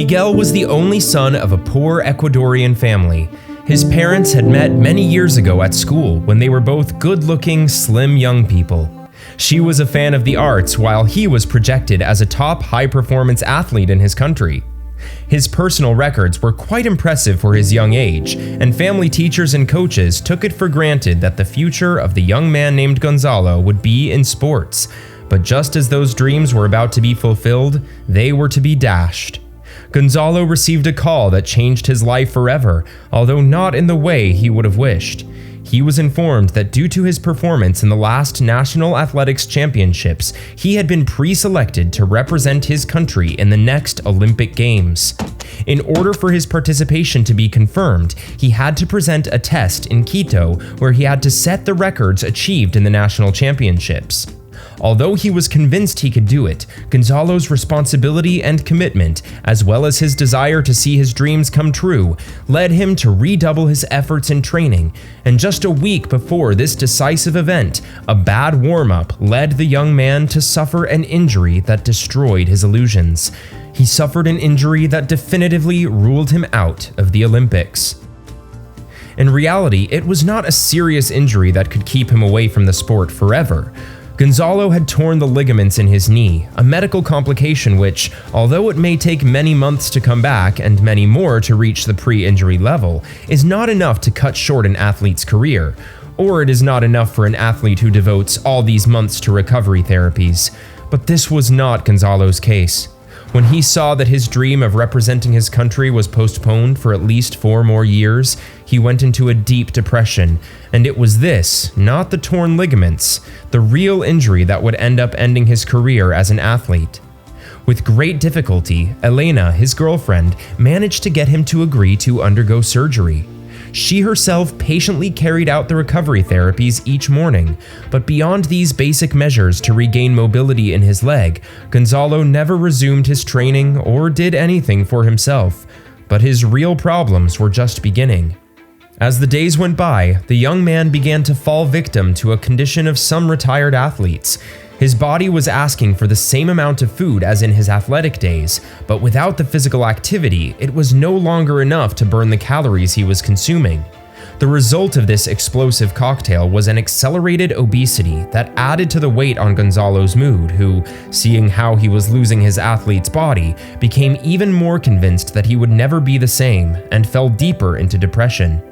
Miguel was the only son of a poor Ecuadorian family. His parents had met many years ago at school when they were both good-looking, slim young people. She was a fan of the arts while he was projected as a top high-performance athlete in his country. His personal records were quite impressive for his young age, and family teachers and coaches took it for granted that the future of the young man named Gonzalo would be in sports. But just as those dreams were about to be fulfilled, they were to be dashed. Gonzalo received a call that changed his life forever, although not in the way he would have wished. He was informed that due to his performance in the last National Athletics Championships, he had been pre-selected to represent his country in the next Olympic Games. In order for his participation to be confirmed, he had to present a test in Quito where he had to set the records achieved in the National Championships. Although he was convinced he could do it, Gonzalo's responsibility and commitment, as well as his desire to see his dreams come true, led him to redouble his efforts in training. And just a week before this decisive event, a bad warm-up led the young man to suffer an injury that destroyed his illusions. He suffered an injury that definitively ruled him out of the Olympics. In reality, it was not a serious injury that could keep him away from the sport forever. Gonzalo had torn the ligaments in his knee, a medical complication which, although it may take many months to come back and many more to reach the pre-injury level, is not enough to cut short an athlete's career. Or it is not enough for an athlete who devotes all these months to recovery therapies. But this was not Gonzalo's case. When he saw that his dream of representing his country was postponed for at least 4 more years, he went into a deep depression, and it was this, not the torn ligaments, the real injury that would end up ending his career as an athlete. With great difficulty, Elena, his girlfriend, managed to get him to agree to undergo surgery. She herself patiently carried out the recovery therapies each morning, but beyond these basic measures to regain mobility in his leg, Gonzalo never resumed his training or did anything for himself. But his real problems were just beginning. As the days went by, the young man began to fall victim to a condition of some retired athletes. His body was asking for the same amount of food as in his athletic days, but without the physical activity, it was no longer enough to burn the calories he was consuming. The result of this explosive cocktail was an accelerated obesity that added to the weight on Gonzalo's mood, who, seeing how he was losing his athlete's body, became even more convinced that he would never be the same and fell deeper into depression.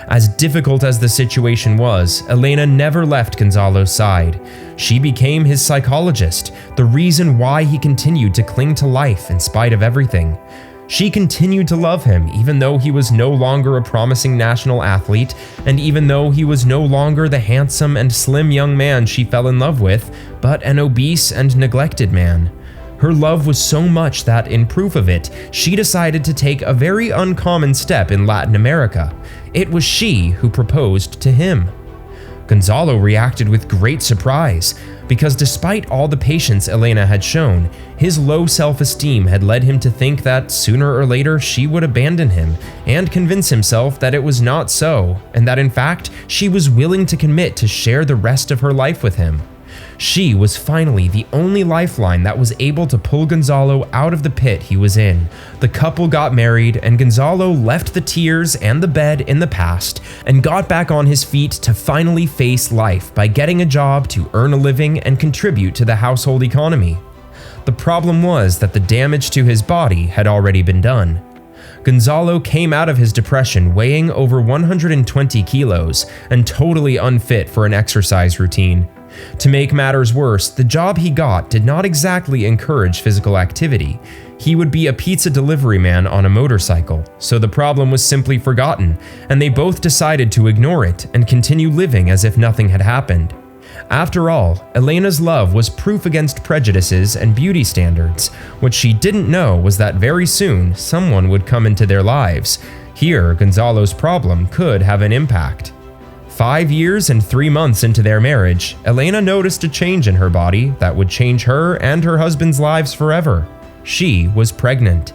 As difficult as the situation was, Elena never left Gonzalo's side. She became his psychologist, the reason why he continued to cling to life in spite of everything. She continued to love him even though he was no longer a promising national athlete, and even though he was no longer the handsome and slim young man she fell in love with, but an obese and neglected man. Her love was so much that, in proof of it, she decided to take a very uncommon step in Latin America. It was she who proposed to him. Gonzalo reacted with great surprise, because despite all the patience Elena had shown, his low self-esteem had led him to think that sooner or later she would abandon him and convince himself that it was not so, and that in fact she was willing to commit to share the rest of her life with him. She was finally the only lifeline that was able to pull Gonzalo out of the pit he was in. The couple got married, and Gonzalo left the tears and the bed in the past and got back on his feet to finally face life by getting a job to earn a living and contribute to the household economy. The problem was that the damage to his body had already been done. Gonzalo came out of his depression weighing over 120 kilos and totally unfit for an exercise routine. To make matters worse, the job he got did not exactly encourage physical activity. He would be a pizza delivery man on a motorcycle, so the problem was simply forgotten, and they both decided to ignore it and continue living as if nothing had happened. After all, Elena's love was proof against prejudices and beauty standards. What she didn't know was that very soon someone would come into their lives. Here, Gonzalo's problem could have an impact. 5 years and 3 months into their marriage, Elena noticed a change in her body that would change her and her husband's lives forever. She was pregnant.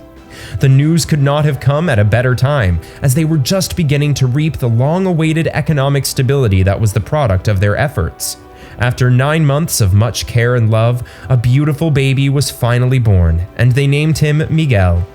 The news could not have come at a better time, as they were just beginning to reap the long-awaited economic stability that was the product of their efforts. After 9 months of much care and love, a beautiful baby was finally born, and they named him Miguel.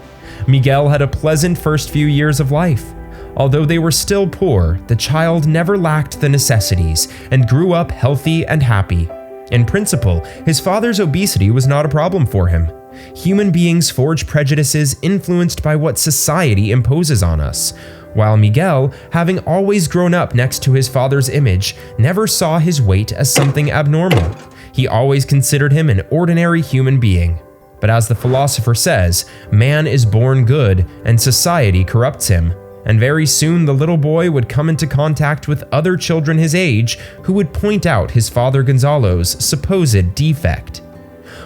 Miguel had a pleasant first few years of life. Although they were still poor, the child never lacked the necessities and grew up healthy and happy. In principle, his father's obesity was not a problem for him. Human beings forge prejudices influenced by what society imposes on us, while Miguel, having always grown up next to his father's image, never saw his weight as something abnormal. He always considered him an ordinary human being. But as the philosopher says, man is born good and society corrupts him. And very soon the little boy would come into contact with other children his age who would point out his father Gonzalo's supposed defect.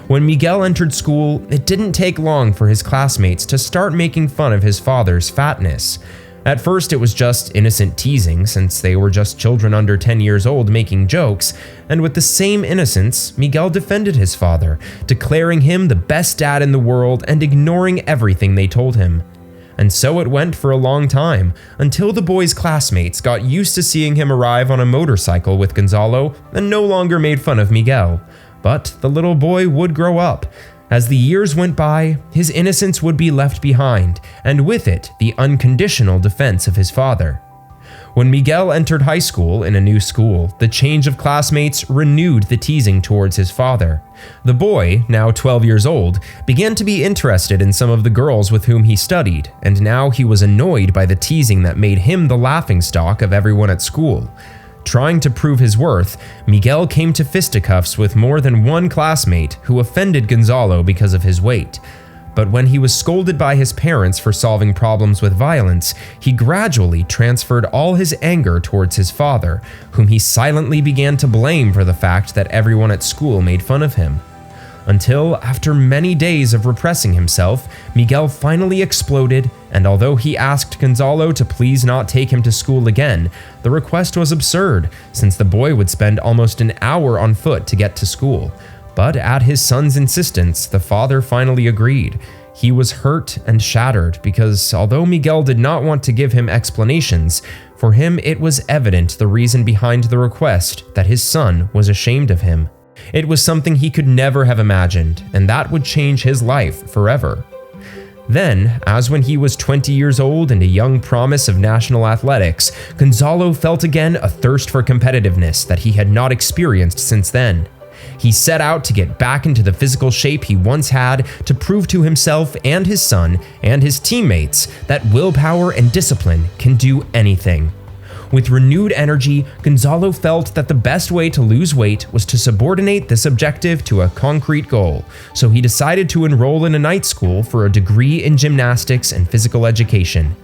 When Miguel entered school, it didn't take long for his classmates to start making fun of his father's fatness. At first it was just innocent teasing, since they were just children under 10 years old making jokes, and with the same innocence, Miguel defended his father, declaring him the best dad in the world and ignoring everything they told him. And so it went for a long time, until the boy's classmates got used to seeing him arrive on a motorcycle with Gonzalo and no longer made fun of Miguel. But the little boy would grow up. As the years went by, his innocence would be left behind, and with it, the unconditional defense of his father. When Miguel entered high school in a new school, the change of classmates renewed the teasing towards his father. The boy, now 12 years old, began to be interested in some of the girls with whom he studied, and now he was annoyed by the teasing that made him the laughingstock of everyone at school. Trying to prove his worth, Miguel came to fisticuffs with more than one classmate who offended Gonzalo because of his weight. But when he was scolded by his parents for solving problems with violence, he gradually transferred all his anger towards his father, whom he silently began to blame for the fact that everyone at school made fun of him. Until, after many days of repressing himself, Miguel finally exploded, and although he asked Gonzalo to please not take him to school again, the request was absurd, since the boy would spend almost an hour on foot to get to school. But at his son's insistence, the father finally agreed. He was hurt and shattered because although Miguel did not want to give him explanations, for him it was evident the reason behind the request, that his son was ashamed of him. It was something he could never have imagined, and that would change his life forever. Then, as when he was 20 years old and a young promise of national athletics, Gonzalo felt again a thirst for competitiveness that he had not experienced since then. He set out to get back into the physical shape he once had to prove to himself and his son and his teammates that willpower and discipline can do anything. With renewed energy, Gonzalo felt that the best way to lose weight was to subordinate this objective to a concrete goal, so he decided to enroll in a night school for a degree in gymnastics and physical education.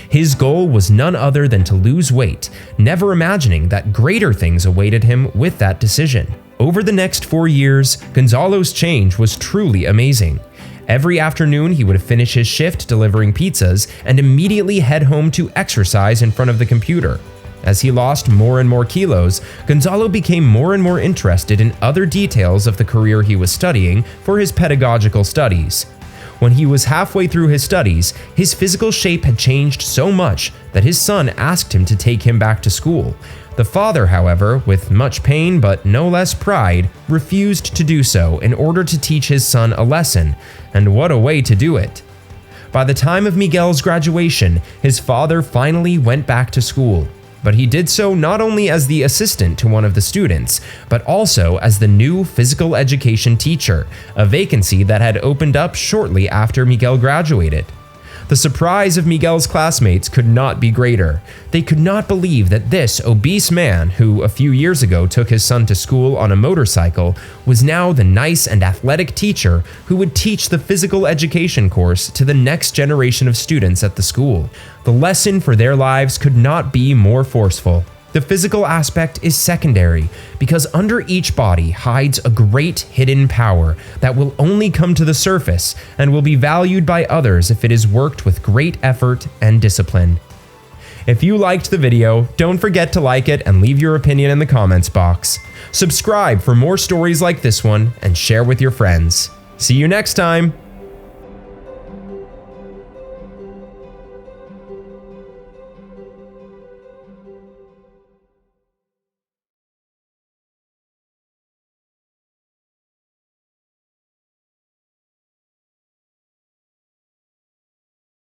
His goal was none other than to lose weight, never imagining that greater things awaited him with that decision. Over the next 4 years, Gonzalo's change was truly amazing. Every afternoon, he would finish his shift delivering pizzas and immediately head home to exercise in front of the computer. As he lost more and more kilos, Gonzalo became more and more interested in other details of the career he was studying for his pedagogical studies. When he was halfway through his studies, his physical shape had changed so much that his son asked him to take him back to school. The father, however, with much pain but no less pride, refused to do so in order to teach his son a lesson, and what a way to do it. By the time of Miguel's graduation, his father finally went back to school. But he did so not only as the assistant to one of the students, but also as the new physical education teacher, a vacancy that had opened up shortly after Miguel graduated. The surprise of Miguel's classmates could not be greater. They could not believe that this obese man, who a few years ago took his son to school on a motorcycle, was now the nice and athletic teacher who would teach the physical education course to the next generation of students at the school. The lesson for their lives could not be more forceful. The physical aspect is secondary because under each body hides a great hidden power that will only come to the surface and will be valued by others if it is worked with great effort and discipline. If you liked the video, don't forget to like it and leave your opinion in the comments box. Subscribe for more stories like this one and share with your friends. See you next time!